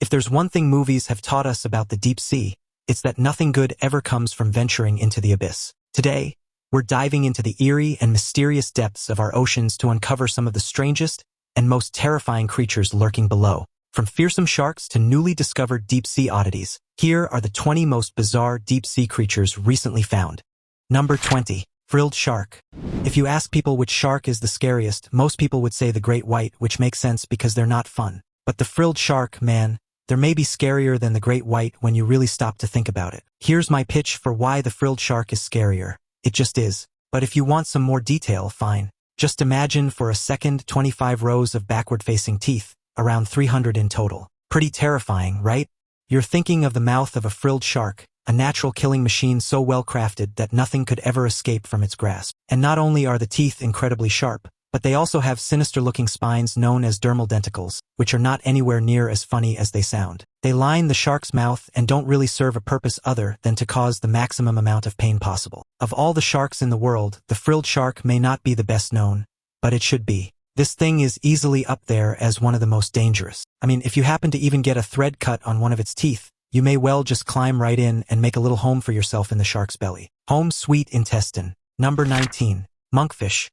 If there's one thing movies have taught us about the deep sea, it's that nothing good ever comes from venturing into the abyss. Today, we're diving into the eerie and mysterious depths of our oceans to uncover some of the strangest and most terrifying creatures lurking below. From fearsome sharks to newly discovered deep-sea oddities, here are the 20 most bizarre deep-sea creatures recently found. Number 20. Frilled shark. If you ask people which shark is the scariest, most people would say the great white, which makes sense because they're not fun. But the frilled shark, man, they're maybe scarier than the great white when you really stop to think about it. Here's my pitch for why the frilled shark is scarier. It just is. But if you want some more detail, fine. Just imagine for a second 25 rows of backward-facing teeth, around 300 in total. Pretty terrifying, right? You're thinking of the mouth of a frilled shark, a natural killing machine so well crafted that nothing could ever escape from its grasp. And not only are the teeth incredibly sharp, but they also have sinister-looking spines known as dermal denticles, which are not anywhere near as funny as they sound. They line the shark's mouth and don't really serve a purpose other than to cause the maximum amount of pain possible. Of all the sharks in the world, the frilled shark may not be the best known, but it should be. This thing is easily up there as one of the most dangerous. I mean, if you happen to even get a thread cut on one of its teeth, you may well just climb right in and make a little home for yourself in the shark's belly. Home sweet intestine. Number 19. Monkfish.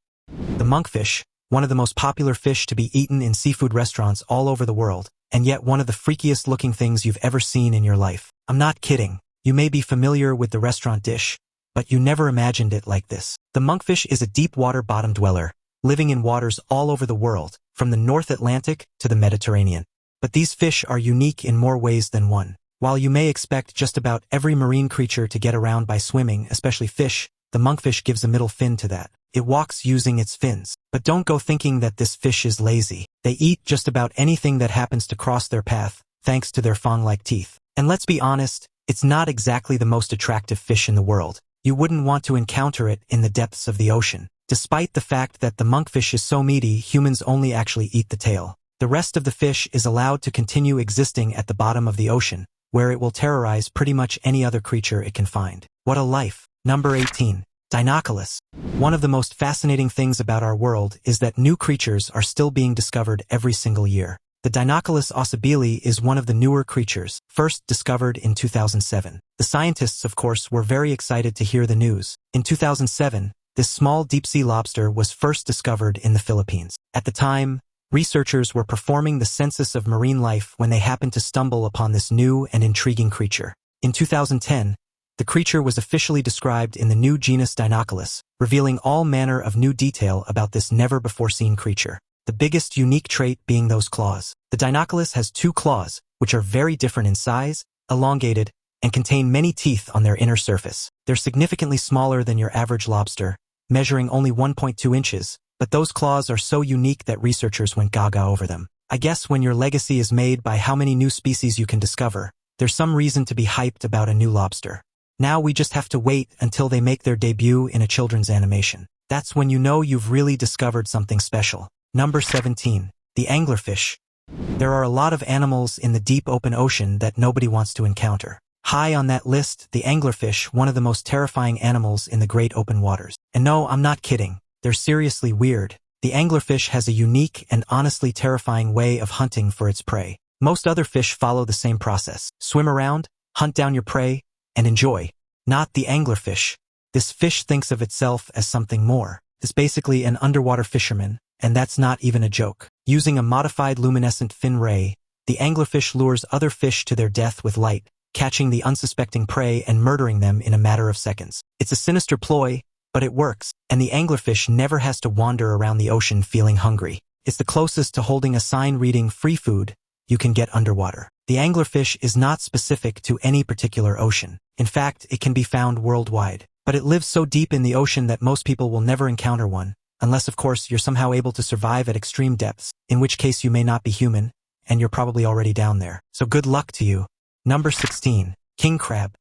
The monkfish, one of the most popular fish to be eaten in seafood restaurants all over the world, and yet one of the freakiest looking things you've ever seen in your life. I'm not kidding. You may be familiar with the restaurant dish, but you never imagined it like this. The monkfish is a deep water bottom dweller, living in waters all over the world, from the North Atlantic to the Mediterranean. But these fish are unique in more ways than one. While you may expect just about every marine creature to get around by swimming, especially fish, the monkfish gives a middle fin to that. It walks using its fins. But don't go thinking that this fish is lazy. They eat just about anything that happens to cross their path, thanks to their fang-like teeth. And let's be honest, it's not exactly the most attractive fish in the world. You wouldn't want to encounter it in the depths of the ocean. Despite the fact that the monkfish is so meaty, humans only actually eat the tail. The rest of the fish is allowed to continue existing at the bottom of the ocean, where it will terrorize pretty much any other creature it can find. What a life. Number 18. Dinus. One of the most fascinating things about our world is that new creatures are still being discovered every single year. The Dinus ossibili is one of the newer creatures, first discovered in 2007. The scientists, of course, were very excited to hear the news. In 2007, this small deep-sea lobster was first discovered in the Philippines. At the time, researchers were performing the census of marine life when they happened to stumble upon this new and intriguing creature. In 2010, the creature was officially described in the new genus Dinus, revealing all manner of new detail about this never-before-seen creature. The biggest unique trait being those claws. The Dinus has 2 claws, which are very different in size, elongated, and contain many teeth on their inner surface. They're significantly smaller than your average lobster, measuring only 1.2 inches, but those claws are so unique that researchers went gaga over them. I guess when your legacy is made by how many new species you can discover, there's some reason to be hyped about a new lobster. Now we just have to wait until they make their debut in a children's animation. That's when you know you've really discovered something special. Number 17. The anglerfish. There are a lot of animals in the deep open ocean that nobody wants to encounter. High on that list, the anglerfish, one of the most terrifying animals in the great open waters. And no, I'm not kidding. They're seriously weird. The anglerfish has a unique and honestly terrifying way of hunting for its prey. Most other fish follow the same process. Swim around, hunt down your prey, and enjoy. Not the anglerfish. This fish thinks of itself as something more. It's basically an underwater fisherman, and that's not even a joke. Using a modified luminescent fin ray, the anglerfish lures other fish to their death with light, catching the unsuspecting prey and murdering them in a matter of seconds. It's a sinister ploy, but it works, and the anglerfish never has to wander around the ocean feeling hungry. It's the closest to holding a sign reading free food you can get underwater. The anglerfish is not specific to any particular ocean. In fact, it can be found worldwide. But it lives so deep in the ocean that most people will never encounter one, unless of course you're somehow able to survive at extreme depths, in which case you may not be human, and you're probably already down there. So good luck to you. Number 16. King crab.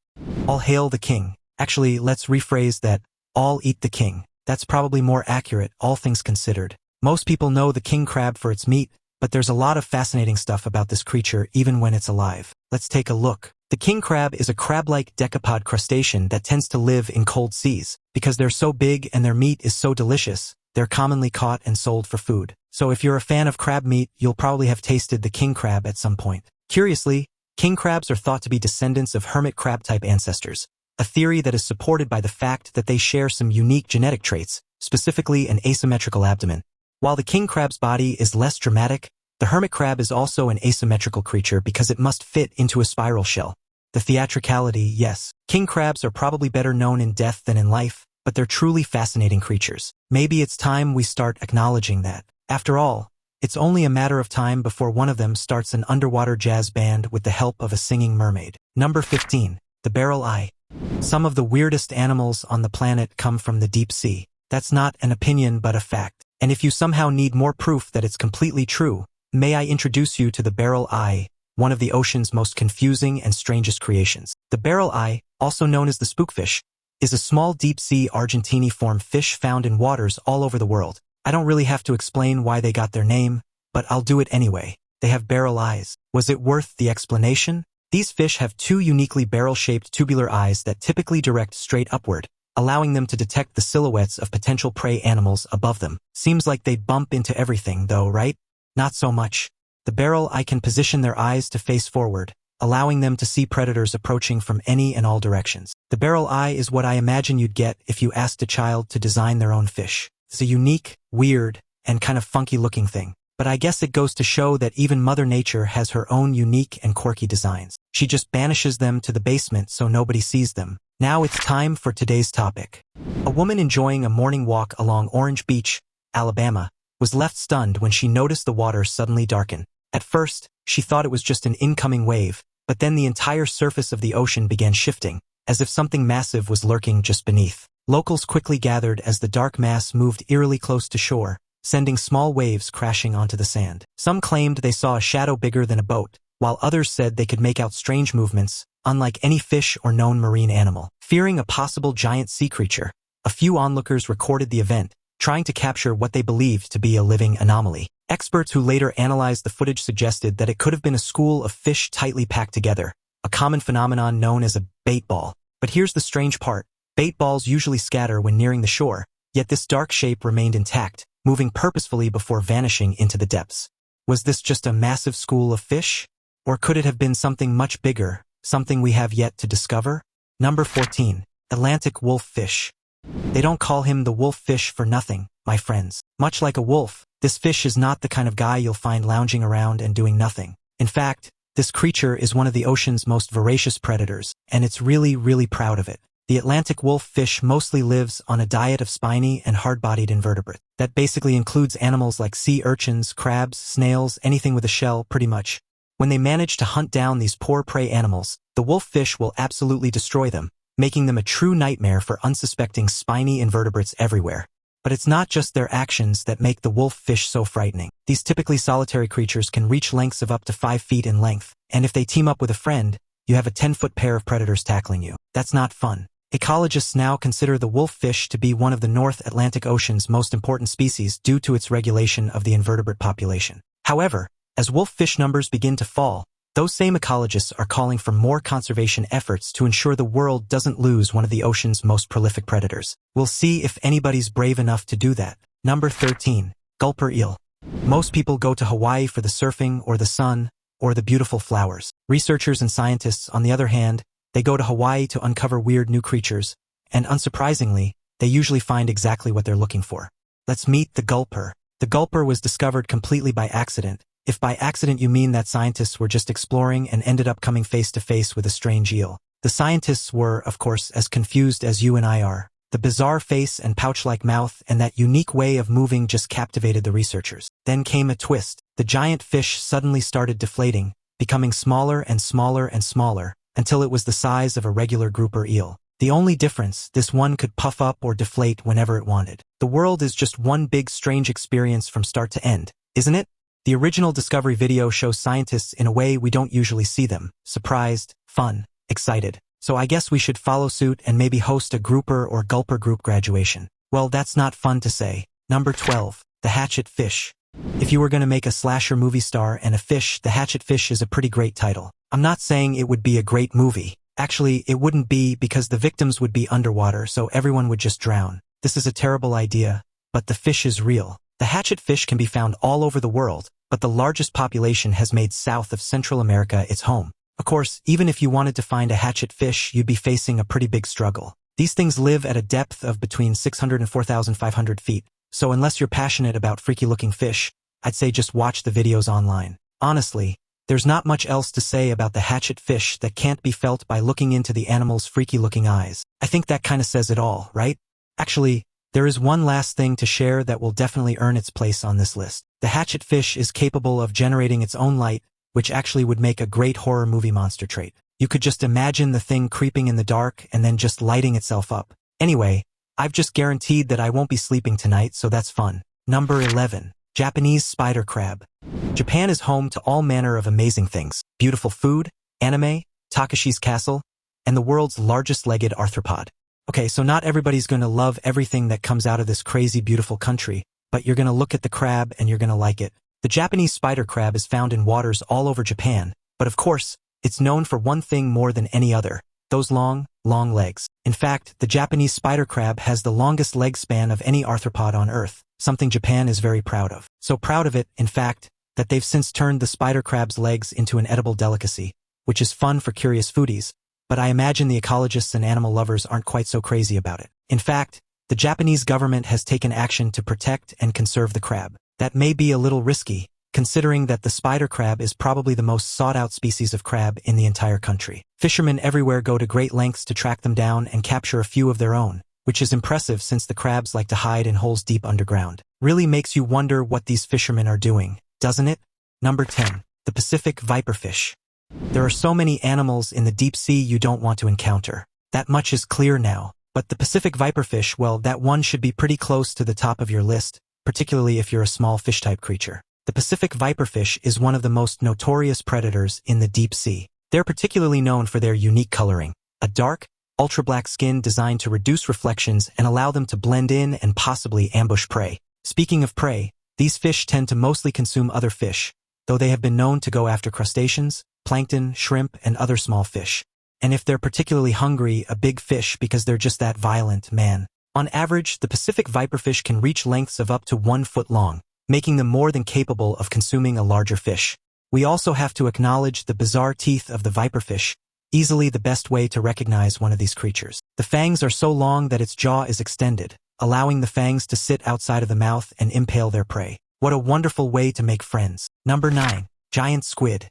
All hail the king. Actually, let's rephrase that. All eat the king. That's probably more accurate, all things considered. Most people know the king crab for its meat, but there's a lot of fascinating stuff about this creature even when it's alive. Let's take a look. The king crab is a crab-like decapod crustacean that tends to live in cold seas. Because they're so big and their meat is so delicious, they're commonly caught and sold for food. So if you're a fan of crab meat, you'll probably have tasted the king crab at some point. Curiously, king crabs are thought to be descendants of hermit crab-type ancestors, a theory that is supported by the fact that they share some unique genetic traits, specifically an asymmetrical abdomen. While the king crab's body is less dramatic, the hermit crab is also an asymmetrical creature because it must fit into a spiral shell. The theatricality, yes. King crabs are probably better known in death than in life, but they're truly fascinating creatures. Maybe it's time we start acknowledging that. After all, it's only a matter of time before one of them starts an underwater jazz band with the help of a singing mermaid. Number 15. The barrel eye. Some of the weirdest animals on the planet come from the deep sea. That's not an opinion but a fact. And if you somehow need more proof that it's completely true, may I introduce you to the barrel eye, one of the ocean's most confusing and strangest creations. The barrel eye, also known as the spookfish, is a small deep-sea Argentiniform fish found in waters all over the world. I don't really have to explain why they got their name, but I'll do it anyway. They have barrel eyes. Was it worth the explanation? These fish have two uniquely barrel-shaped tubular eyes that typically direct straight upward, allowing them to detect the silhouettes of potential prey animals above them. Seems like they'd bump into everything though, right? Not so much. The barrel eye can position their eyes to face forward, allowing them to see predators approaching from any and all directions. The barrel eye is what I imagine you'd get if you asked a child to design their own fish. It's a unique, weird, and kind of funky-looking thing. But I guess it goes to show that even Mother Nature has her own unique and quirky designs. She just banishes them to the basement so nobody sees them. Now it's time for today's topic. A woman enjoying a morning walk along Orange Beach, Alabama, was left stunned when she noticed the water suddenly darken. At first, she thought it was just an incoming wave, but then the entire surface of the ocean began shifting, as if something massive was lurking just beneath. Locals quickly gathered as the dark mass moved eerily close to shore, sending small waves crashing onto the sand. Some claimed they saw a shadow bigger than a boat, while others said they could make out strange movements, unlike any fish or known marine animal. Fearing a possible giant sea creature, a few onlookers recorded the event, trying to capture what they believed to be a living anomaly. Experts who later analyzed the footage suggested that it could have been a school of fish tightly packed together, a common phenomenon known as a bait ball. But here's the strange part. Bait balls usually scatter when nearing the shore, yet this dark shape remained intact, moving purposefully before vanishing into the depths. Was this just a massive school of fish? Or could it have been something much bigger, something we have yet to discover? Number 14. Atlantic wolfish. They don't call him the wolfish for nothing, my friends. Much like a wolf, this fish is not the kind of guy you'll find lounging around and doing nothing. In fact, this creature is one of the ocean's most voracious predators, and it's really proud of it. The Atlantic wolfish mostly lives on a diet of spiny and hard-bodied invertebrates. That basically includes animals like sea urchins, crabs, snails, anything with a shell, pretty much. When they manage to hunt down these poor prey animals, the wolfish will absolutely destroy them, making them a true nightmare for unsuspecting spiny invertebrates everywhere. But it's not just their actions that make the wolfish so frightening. These typically solitary creatures can reach lengths of up to 5 feet in length, and if they team up with a friend, you have a 10-foot pair of predators tackling you. That's not fun. Ecologists now consider the wolfish to be one of the North Atlantic Ocean's most important species due to its regulation of the invertebrate population. However, as wolfish numbers begin to fall, those same ecologists are calling for more conservation efforts to ensure the world doesn't lose one of the ocean's most prolific predators. We'll see if anybody's brave enough to do that. Number 13. Gulper eel. Most people go to Hawaii for the surfing or the sun or the beautiful flowers. Researchers and scientists, on the other hand, they go to Hawaii to uncover weird new creatures, and unsurprisingly, they usually find exactly what they're looking for. Let's meet the gulper. The gulper was discovered completely by accident. If by accident you mean that scientists were just exploring and ended up coming face to face with a strange eel. The scientists were, of course, as confused as you and I are. The bizarre face and pouch-like mouth and that unique way of moving just captivated the researchers. Then came a twist. The giant fish suddenly started deflating, becoming smaller and smaller and smaller, until it was the size of a regular grouper eel. The only difference, this one could puff up or deflate whenever it wanted. The world is just one big strange experience from start to end, isn't it? The original Discovery video shows scientists in a way we don't usually see them. Surprised, fun, excited. So I guess we should follow suit and maybe host a grouper or gulper group graduation. Well, that's not fun to say. Number 12. The hatchet fish. If you were going to make a slasher movie star and a fish, the hatchet fish is a pretty great title. I'm not saying it would be a great movie. Actually, it wouldn't be because the victims would be underwater, so everyone would just drown. This is a terrible idea, but the fish is real. The hatchet fish can be found all over the world, but the largest population has made south of Central America its home. Of course, even if you wanted to find a hatchet fish, you'd be facing a pretty big struggle. These things live at a depth of between 600 and 4,500 feet, so unless you're passionate about freaky-looking fish, I'd say just watch the videos online. Honestly, there's not much else to say about the hatchet fish that can't be felt by looking into the animal's freaky-looking eyes. I think that kind of says it all, right? Actually, there is one last thing to share that will definitely earn its place on this list. The hatchet fish is capable of generating its own light, which actually would make a great horror movie monster trait. You could just imagine the thing creeping in the dark and then just lighting itself up. Anyway, I've just guaranteed that I won't be sleeping tonight, so that's fun. Number 11. Japanese spider crab. Japan is home to all manner of amazing things. Beautiful food, anime, Takeshi's Castle, and the world's largest legged arthropod. Okay, so not everybody's going to love everything that comes out of this crazy beautiful country, but you're going to look at the crab and you're going to like it. The Japanese spider crab is found in waters all over Japan, but of course, it's known for one thing more than any other: those long legs. In fact, the Japanese spider crab has the longest leg span of any arthropod on Earth, something Japan is very proud of. So proud of it, in fact, that they've since turned the spider crab's legs into an edible delicacy, which is fun for curious foodies, but I imagine the ecologists and animal lovers aren't quite so crazy about it. In fact, the Japanese government has taken action to protect and conserve the crab. That may be a little risky, considering that the spider crab is probably the most sought-out species of crab in the entire country. Fishermen everywhere go to great lengths to track them down and capture a few of their own, which is impressive since the crabs like to hide in holes deep underground. Really makes you wonder what these fishermen are doing, doesn't it? Number 10. The Pacific viperfish. There are so many animals in the deep sea you don't want to encounter. That much is clear now. But the Pacific viperfish, well, that one should be pretty close to the top of your list, particularly if you're a small fish-type creature. The Pacific viperfish is one of the most notorious predators in the deep sea. They're particularly known for their unique coloring, a dark, ultra-black skin designed to reduce reflections and allow them to blend in and possibly ambush prey. Speaking of prey, these fish tend to mostly consume other fish, though they have been known to go after crustaceans, plankton, shrimp, and other small fish. And if they're particularly hungry, a big fish because they're just that violent, man. On average, the Pacific viperfish can reach lengths of up to 1 foot long, making them more than capable of consuming a larger fish. We also have to acknowledge the bizarre teeth of the viperfish, easily the best way to recognize one of these creatures. The fangs are so long that its jaw is extended, allowing the fangs to sit outside of the mouth and impale their prey. What a wonderful way to make friends. Number 9. Giant squid.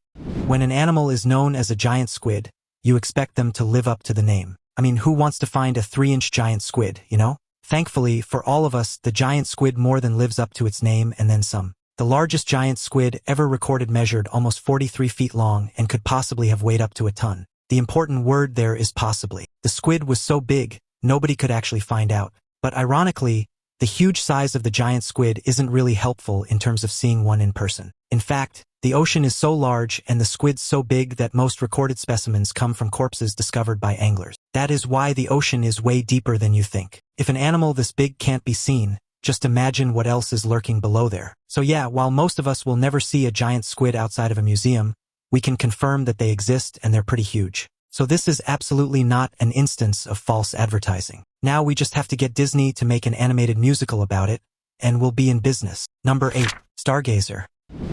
When an animal is known as a giant squid, you expect them to live up to the name. I mean, who wants to find a 3-inch giant squid, you know? Thankfully, for all of us, the giant squid more than lives up to its name and then some. The largest giant squid ever recorded measured almost 43 feet long and could possibly have weighed up to a ton. The important word there is possibly. The squid was so big, nobody could actually find out. But ironically, the huge size of the giant squid isn't really helpful in terms of seeing one in person. In fact, the ocean is so large and the squid so big that most recorded specimens come from corpses discovered by anglers. That is why the ocean is way deeper than you think. If an animal this big can't be seen, just imagine what else is lurking below there. So yeah, while most of us will never see a giant squid outside of a museum, we can confirm that they exist and they're pretty huge. So this is absolutely not an instance of false advertising. Now we just have to get Disney to make an animated musical about it, and we'll be in business. Number 8. Stargazer.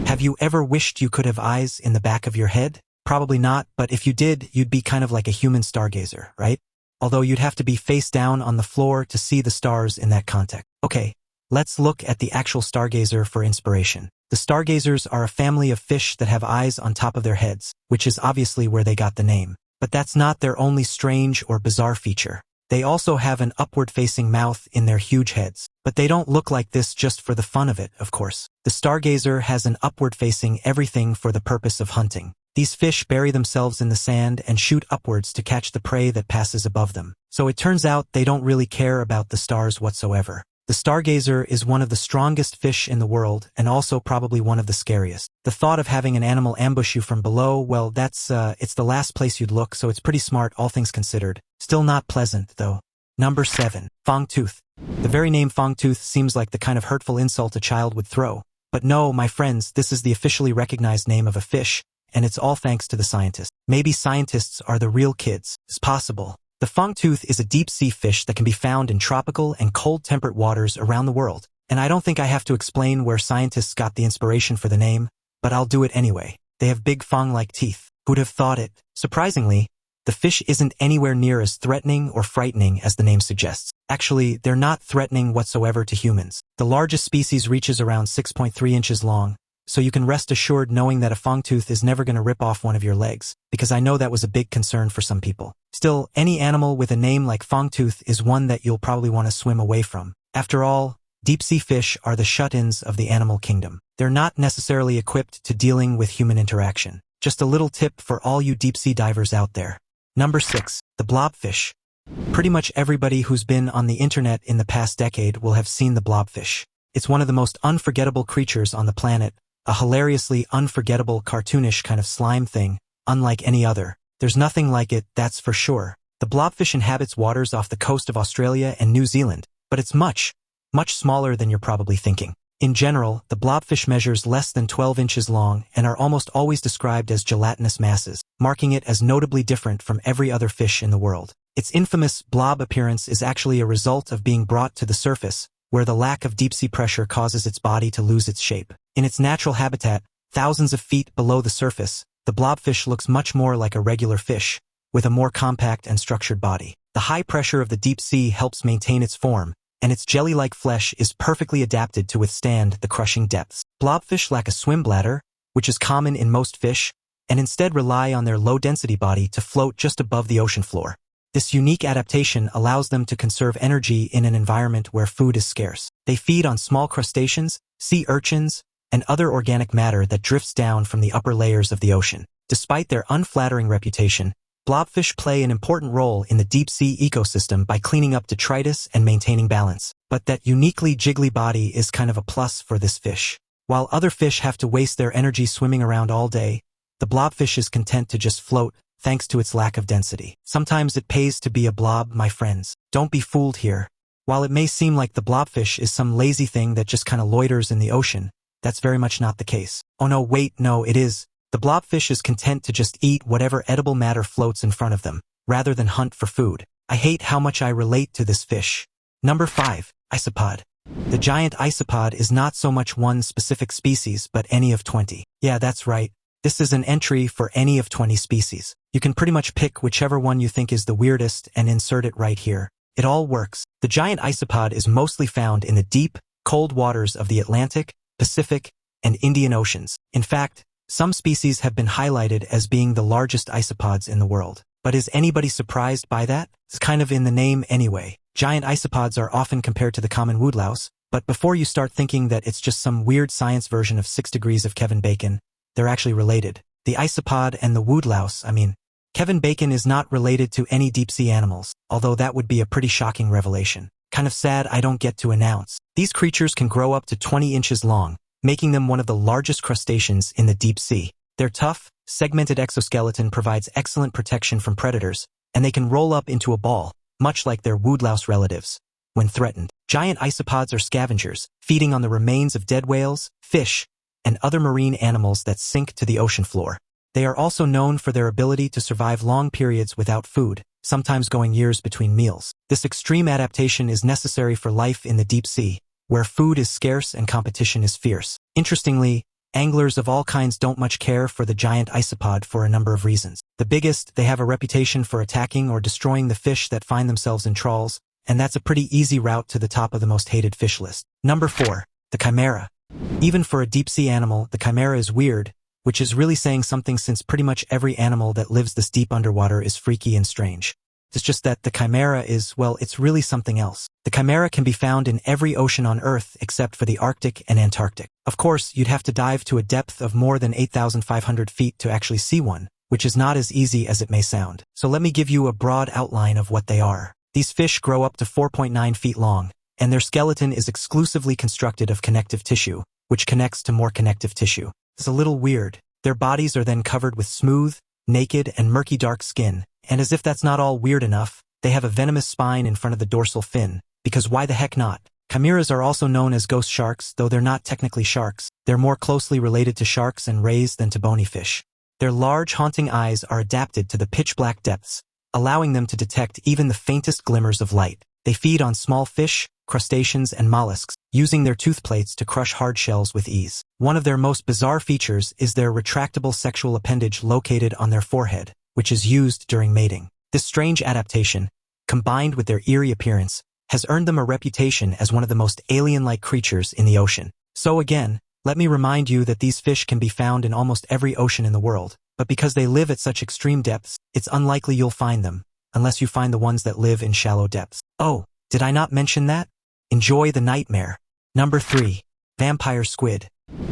Have you ever wished you could have eyes in the back of your head? Probably not, but if you did, you'd be kind of like a human stargazer, right? Although you'd have to be face down on the floor to see the stars in that context. Okay, let's look at the actual stargazer for inspiration. The stargazers are a family of fish that have eyes on top of their heads, which is obviously where they got the name. But that's not their only strange or bizarre feature. They also have an upward-facing mouth in their huge heads. But they don't look like this just for the fun of it, of course. The stargazer has an upward-facing everything for the purpose of hunting. These fish bury themselves in the sand and shoot upwards to catch the prey that passes above them. So it turns out they don't really care about the stars whatsoever. The stargazer is one of the strongest fish in the world and also probably one of the scariest. The thought of having an animal ambush you from below, well, it's the last place you'd look, so it's pretty smart, all things considered. Still not pleasant, though. Number 7. Fangtooth. The very name fangtooth seems like the kind of hurtful insult a child would throw. But no, my friends, this is the officially recognized name of a fish, and it's all thanks to the scientists. Maybe scientists are the real kids. It's possible. The fangtooth is a deep-sea fish that can be found in tropical and cold-temperate waters around the world. And I don't think I have to explain where scientists got the inspiration for the name, but I'll do it anyway. They have big fang-like teeth. Who'd have thought it? Surprisingly, the fish isn't anywhere near as threatening or frightening as the name suggests. Actually, they're not threatening whatsoever to humans. The largest species reaches around 6.3 inches long, so you can rest assured knowing that a fangtooth is never going to rip off one of your legs, because I know that was a big concern for some people. Still, any animal with a name like fangtooth is one that you'll probably want to swim away from. After all, deep-sea fish are the shut-ins of the animal kingdom. They're not necessarily equipped to dealing with human interaction. Just a little tip for all you deep-sea divers out there. Number 6. The blobfish. Pretty much everybody who's been on the internet in the past decade will have seen the blobfish. It's one of the most unforgettable creatures on the planet, a hilariously unforgettable cartoonish kind of slime thing, unlike any other. There's nothing like it, that's for sure. The blobfish inhabits waters off the coast of Australia and New Zealand, but it's much smaller than you're probably thinking. In general, the blobfish measures less than 12 inches long and are almost always described as gelatinous masses, marking it as notably different from every other fish in the world. Its infamous blob appearance is actually a result of being brought to the surface, where the lack of deep-sea pressure causes its body to lose its shape. In its natural habitat, thousands of feet below the surface, the blobfish looks much more like a regular fish, with a more compact and structured body. The high pressure of the deep sea helps maintain its form, and its jelly-like flesh is perfectly adapted to withstand the crushing depths. Blobfish lack a swim bladder, which is common in most fish, and instead rely on their low-density body to float just above the ocean floor. This unique adaptation allows them to conserve energy in an environment where food is scarce. They feed on small crustaceans, sea urchins, and other organic matter that drifts down from the upper layers of the ocean. Despite their unflattering reputation, blobfish play an important role in the deep-sea ecosystem by cleaning up detritus and maintaining balance. But that uniquely jiggly body is kind of a plus for this fish. While other fish have to waste their energy swimming around all day, the blobfish is content to just float, thanks to its lack of density. Sometimes it pays to be a blob, my friends. Don't be fooled here. While it may seem like the blobfish is some lazy thing that just kind of loiters in the ocean, that's very much not the case. Oh no, wait, no, it is. The blobfish is content to just eat whatever edible matter floats in front of them, rather than hunt for food. I hate how much I relate to this fish. Number 5. Isopod. The giant isopod is not so much one specific species, but any of 20. Yeah, that's right. This is an entry for any of 20 species. You can pretty much pick whichever one you think is the weirdest and insert it right here. It all works. The giant isopod is mostly found in the deep, cold waters of the Atlantic, Pacific, and Indian Oceans. In fact, some species have been highlighted as being the largest isopods in the world. But is anybody surprised by that? It's kind of in the name anyway. Giant isopods are often compared to the common woodlouse, but before you start thinking that it's just some weird science version of 6 Degrees of Kevin Bacon, they're actually related. The isopod and the woodlouse, Kevin Bacon is not related to any deep-sea animals, although that would be a pretty shocking revelation. Kind of sad I don't get to announce. These creatures can grow up to 20 inches long, making them one of the largest crustaceans in the deep sea. Their tough, segmented exoskeleton provides excellent protection from predators, and they can roll up into a ball, much like their woodlouse relatives. When threatened, giant isopods are scavengers, feeding on the remains of dead whales, fish, and other marine animals that sink to the ocean floor. They are also known for their ability to survive long periods without food, sometimes going years between meals. This extreme adaptation is necessary for life in the deep sea, where food is scarce and competition is fierce. Interestingly, anglers of all kinds don't much care for the giant isopod for a number of reasons. The biggest, they have a reputation for attacking or destroying the fish that find themselves in trawls, and that's a pretty easy route to the top of the most hated fish list. Number 4. The chimera. Even for a deep-sea animal, the chimera is weird, which is really saying something since pretty much every animal that lives this deep underwater is freaky and strange. It's just that the chimera is, well, it's really something else. The chimera can be found in every ocean on Earth except for the Arctic and Antarctic. Of course, you'd have to dive to a depth of more than 8,500 feet to actually see one, which is not as easy as it may sound. So let me give you a broad outline of what they are. These fish grow up to 4.9 feet long, and their skeleton is exclusively constructed of connective tissue, which connects to more connective tissue. It's a little weird. Their bodies are then covered with smooth, naked, and murky dark skin, and as if that's not all weird enough, they have a venomous spine in front of the dorsal fin, because why the heck not? Chimeras are also known as ghost sharks, though they're not technically sharks. They're more closely related to sharks and rays than to bony fish. Their large, haunting eyes are adapted to the pitch-black depths, allowing them to detect even the faintest glimmers of light. They feed on small fish, crustaceans, and mollusks, using their tooth plates to crush hard shells with ease. One of their most bizarre features is their retractable sexual appendage located on their forehead, which is used during mating. This strange adaptation, combined with their eerie appearance, has earned them a reputation as one of the most alien-like creatures in the ocean. So again, let me remind you that these fish can be found in almost every ocean in the world, but because they live at such extreme depths, it's unlikely you'll find them, unless you find the ones that live in shallow depths. Oh, did I not mention that? Enjoy the nightmare. Number 3. Vampire squid.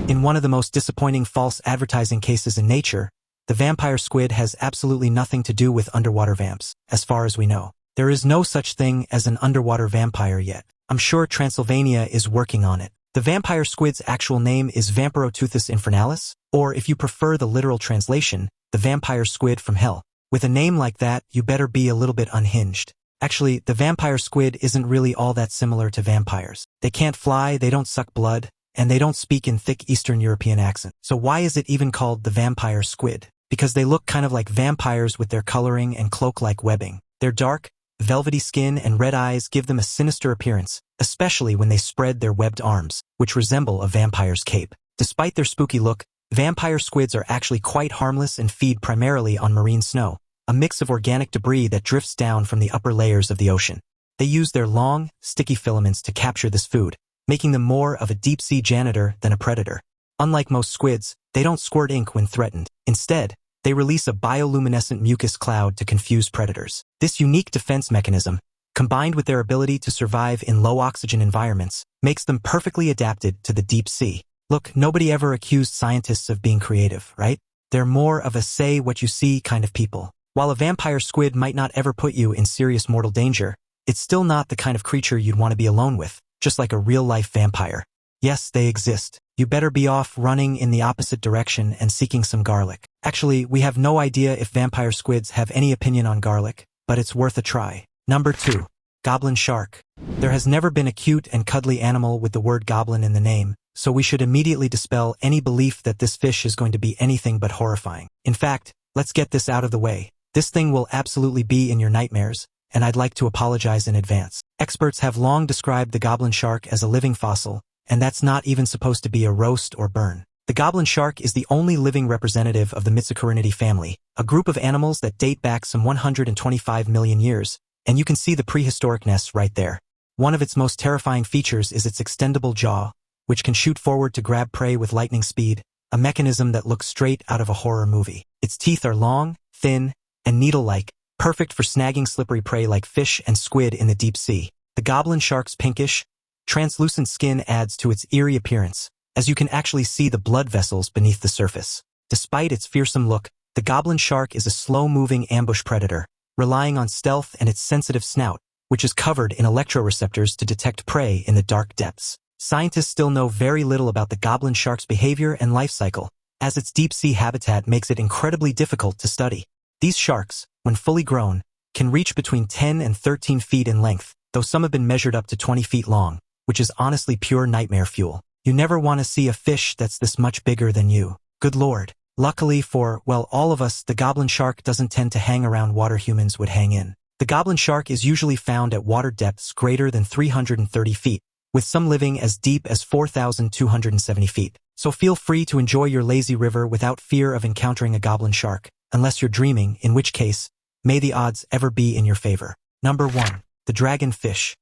In one of the most disappointing false advertising cases in nature, the vampire squid has absolutely nothing to do with underwater vamps, as far as we know. There is no such thing as an underwater vampire yet. I'm sure Transylvania is working on it. The vampire squid's actual name is Vampiroteuthis infernalis, or if you prefer the literal translation, the vampire squid from hell. With a name like that, you better be a little bit unhinged. Actually, the vampire squid isn't really all that similar to vampires. They can't fly, they don't suck blood, and they don't speak in thick Eastern European accent. So why is it even called the vampire squid? Because they look kind of like vampires with their coloring and cloak-like webbing. Their dark, velvety skin and red eyes give them a sinister appearance, especially when they spread their webbed arms, which resemble a vampire's cape. Despite their spooky look, vampire squids are actually quite harmless and feed primarily on marine snow, a mix of organic debris that drifts down from the upper layers of the ocean. They use their long, sticky filaments to capture this food, making them more of a deep-sea janitor than a predator. Unlike most squids, they don't squirt ink when threatened. Instead, they release a bioluminescent mucus cloud to confuse predators. This unique defense mechanism, combined with their ability to survive in low-oxygen environments, makes them perfectly adapted to the deep sea. Look, nobody ever accused scientists of being creative, right? They're more of a say-what-you-see kind of people. While a vampire squid might not ever put you in serious mortal danger, it's still not the kind of creature you'd want to be alone with, just like a real-life vampire. Yes, they exist. You better be off running in the opposite direction and seeking some garlic. Actually, we have no idea if vampire squids have any opinion on garlic, but it's worth a try. Number 2. Goblin shark. There has never been a cute and cuddly animal with the word goblin in the name, so we should immediately dispel any belief that this fish is going to be anything but horrifying. In fact, let's get this out of the way. This thing will absolutely be in your nightmares, and I'd like to apologize in advance. Experts have long described the goblin shark as a living fossil, and that's not even supposed to be a roast or burn. The goblin shark is the only living representative of the Mitsucarinidae family, a group of animals that date back some 125 million years, and you can see the prehistoricness right there. One of its most terrifying features is its extendable jaw, which can shoot forward to grab prey with lightning speed, a mechanism that looks straight out of a horror movie. Its teeth are long, thin, and needle-like, perfect for snagging slippery prey like fish and squid in the deep sea. The goblin shark's pinkish, translucent skin adds to its eerie appearance, as you can actually see the blood vessels beneath the surface. Despite its fearsome look, the goblin shark is a slow-moving ambush predator, relying on stealth and its sensitive snout, which is covered in electroreceptors to detect prey in the dark depths. Scientists still know very little about the goblin shark's behavior and life cycle, as its deep-sea habitat makes it incredibly difficult to study. These sharks, when fully grown, can reach between 10 and 13 feet in length, though some have been measured up to 20 feet long, which is honestly pure nightmare fuel. You never want to see a fish that's this much bigger than you. Good lord. Luckily for, well, all of us, the goblin shark doesn't tend to hang around water humans would hang in. The goblin shark is usually found at water depths greater than 330 feet, with some living as deep as 4,270 feet. So feel free to enjoy your lazy river without fear of encountering a goblin shark, unless you're dreaming, in which case, may the odds ever be in your favor. Number 1. The dragonfish.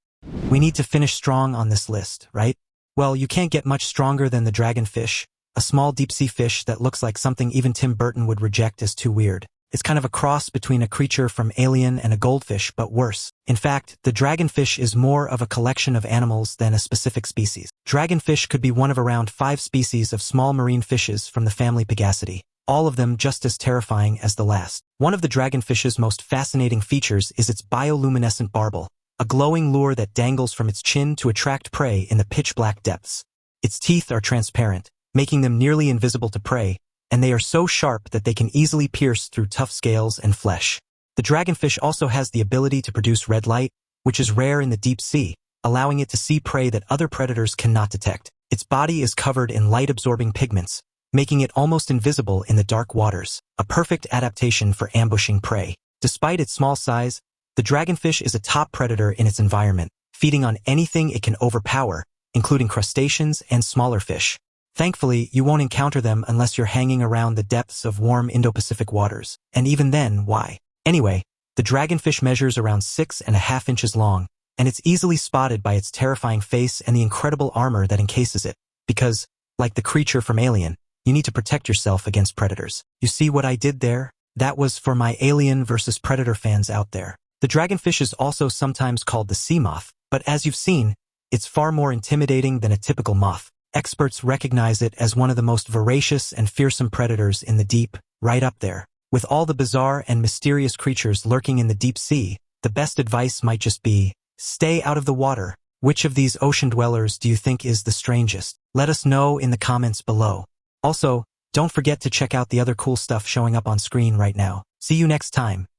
We need to finish strong on this list, right? Well, you can't get much stronger than the dragonfish, a small deep-sea fish that looks like something even Tim Burton would reject as too weird. It's kind of a cross between a creature from Alien and a goldfish, but worse. In fact, the dragonfish is more of a collection of animals than a specific species. Dragonfish could be one of around 5 species of small marine fishes from the family Pegacidae, all of them just as terrifying as the last. One of the dragonfish's most fascinating features is its bioluminescent barbel, a glowing lure that dangles from its chin to attract prey in the pitch-black depths. Its teeth are transparent, making them nearly invisible to prey, and they are so sharp that they can easily pierce through tough scales and flesh. The dragonfish also has the ability to produce red light, which is rare in the deep sea, allowing it to see prey that other predators cannot detect. Its body is covered in light-absorbing pigments, making it almost invisible in the dark waters, a perfect adaptation for ambushing prey. Despite its small size, The dragonfish is a top predator in its environment, feeding on anything it can overpower, including crustaceans and smaller fish. Thankfully, you won't encounter them unless you're hanging around the depths of warm Indo-Pacific waters. And even then, why? Anyway, the dragonfish measures around 6.5 inches long, and it's easily spotted by its terrifying face and the incredible armor that encases it. Because, like the creature from Alien, you need to protect yourself against predators. You see what I did there? That was for my Alien versus Predator fans out there. The dragonfish is also sometimes called the sea moth, but as you've seen, it's far more intimidating than a typical moth. Experts recognize it as one of the most voracious and fearsome predators in the deep, right up there. With all the bizarre and mysterious creatures lurking in the deep sea, the best advice might just be, stay out of the water. Which of these ocean dwellers do you think is the strangest? Let us know in the comments below. Also, don't forget to check out the other cool stuff showing up on screen right now. See you next time.